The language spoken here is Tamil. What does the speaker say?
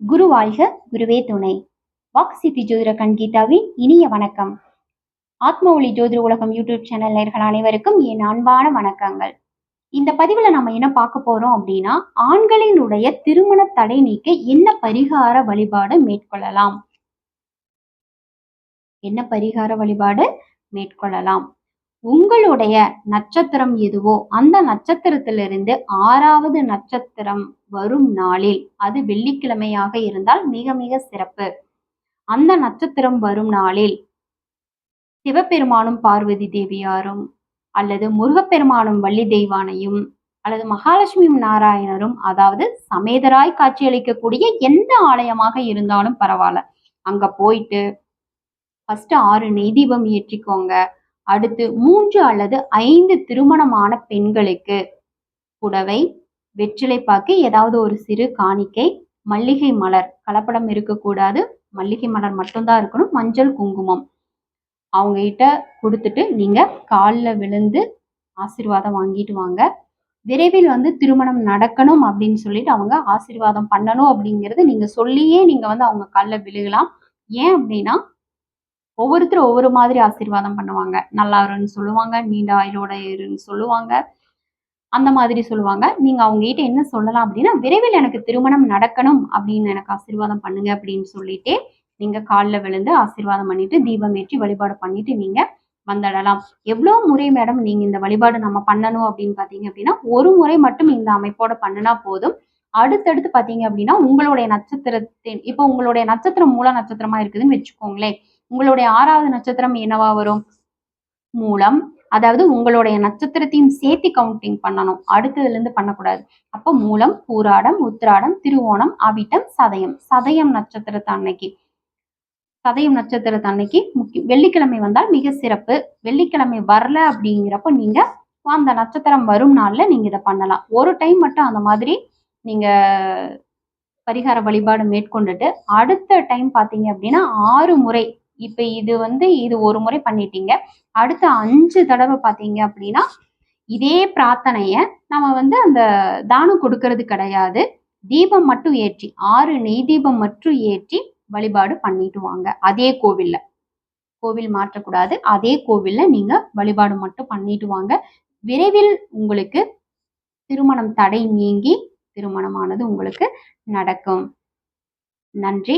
குருவாழ்க குருவே துணை. வாக்கு சித்தி ஜோதிட கண்கீதாவின் இனிய வணக்கம். ஆத்ம ஒளி ஜோதிட உலகம் யூடியூப் சேனல் நேயர்கள் அனைவருக்கும் என் அன்பான வணக்கங்கள். இந்த பதிவுல நம்ம என்ன பார்க்க போறோம் அப்படின்னா, ஆண்களினுடைய திருமண தடை நீக்க என்ன பரிகார வழிபாடு மேற்கொள்ளலாம், என்ன பரிகார வழிபாடு மேற்கொள்ளலாம். உங்களுடைய நட்சத்திரம் எதுவோ அந்த நட்சத்திரத்திலிருந்து 6வது நட்சத்திரம் வரும் நாளில், அது வெள்ளிக்கிழமையாக இருந்தால் மிக மிக சிறப்பு. அந்த நட்சத்திரம் வரும் நாளில் சிவபெருமானும் பார்வதி தேவியாரும் அல்லது முருகப்பெருமானும் வள்ளி தெய்வானையும் அல்லது மகாலட்சுமியும் நாராயணரும், அதாவது சமேதராய் காட்சியளிக்கக்கூடிய எந்த ஆலயமாக இருந்தாலும் பரவாயில்ல, அங்க போயிட்டு ஃபர்ஸ்ட் 6 நெய் தீபம் ஏற்றிக்கோங்க. அடுத்து 3 அல்லது 5 திருமணமான பெண்களுக்கு புடவை, வெற்றிலை பாக்கு, ஏதாவது ஒரு சிறு காணிக்கை, மல்லிகை மலர், கலப்படம் இருக்கக்கூடாது, மல்லிகை மலர் மட்டும்தான் இருக்கணும், மஞ்சள் குங்குமம் அவங்க கிட்ட கொடுத்துட்டு நீங்க காலில் விழுந்து ஆசீர்வாதம் வாங்கிட்டு வாங்க. விரைவில் திருமணம் நடக்கணும் அப்படின்னு சொல்லிட்டு அவங்க ஆசீர்வாதம் பண்ணணும் அப்படிங்கிறது நீங்க சொல்லியே நீங்க அவங்க காலில் விழுகலாம். ஏன் அப்படின்னா, ஒவ்வொருத்தரும் ஒவ்வொரு மாதிரி ஆசீர்வாதம் பண்ணுவாங்க. நல்லா இருன்னு சொல்லுவாங்க, நீண்ட ஆயுளோட இருன்னு சொல்லுவாங்க, அந்த மாதிரி சொல்லுவாங்க. நீங்க அவங்க கிட்ட என்ன சொல்லலாம் அப்படின்னா, விரைவில் எனக்கு திருமணம் நடக்கணும் அப்படின்னு எனக்கு ஆசீர்வாதம் பண்ணுங்க அப்படின்னு சொல்லிட்டே நீங்க காலில் விழுந்து ஆசீர்வாதம் பண்ணிட்டு தீபம் ஏற்றி வழிபாடு பண்ணிட்டு நீங்க வந்துடலாம். எவ்வளவு முறை மேடம் நீங்க இந்த வழிபாடு நம்ம பண்ணணும் அப்படின்னு பாத்தீங்க அப்படின்னா, ஒரு முறை மட்டும் இந்த அமைப்போட பண்ணுனா போதும். அடுத்தடுத்து பாத்தீங்க அப்படின்னா, உங்களுடைய நட்சத்திரத்தின், இப்போ உங்களுடைய நட்சத்திரம் மூல நட்சத்திரமா இருக்குதுன்னு வச்சுக்கோங்களேன். உங்களுடைய 6வது நட்சத்திரம் என்னவா வரும்? மூலம். அதாவது உங்களுடைய நட்சத்திரத்தையும் சேர்த்து கவுண்டிங் பண்ணணும், அடுத்ததுல இருந்து பண்ணக்கூடாது. அப்போ மூலம், பூராடம், உத்திராடம், திருவோணம், அவிட்டம், சதயம். சதயம் நட்சத்திரத்தன்னைக்கு வெள்ளிக்கிழமை வந்தால் மிக சிறப்பு. வெள்ளிக்கிழமை வரல அப்படிங்கிறப்ப நீங்க அந்த நட்சத்திரம் வரும் நாள்ல நீங்க இதை பண்ணலாம். ஒரு டைம் மட்டும் அந்த மாதிரி நீங்க பரிகார வழிபாடு மேற்கொண்டுட்டு அடுத்த டைம் பாத்தீங்க அப்படின்னா 6 முறை, இப்ப இது ஒரு முறை பண்ணிட்டீங்க, அடுத்த 5 தடவை பாத்தீங்க அப்படின்னா இதே பிரார்த்தனைய நம்ம அந்த தானம் கொடுக்கறது கிடையாது, தீபம் மட்டும் ஏற்றி 6 நெய் தீபம் மட்டும் ஏற்றி வழிபாடு பண்ணிட்டு வாங்க. அதே கோவில் மாற்றக்கூடாது, அதே கோவில்ல நீங்க வழிபாடு மட்டும் பண்ணிட்டு வாங்க. விரைவில் உங்களுக்கு திருமணம் தடை நீங்கி திருமணமானது உங்களுக்கு நடக்கும். நன்றி.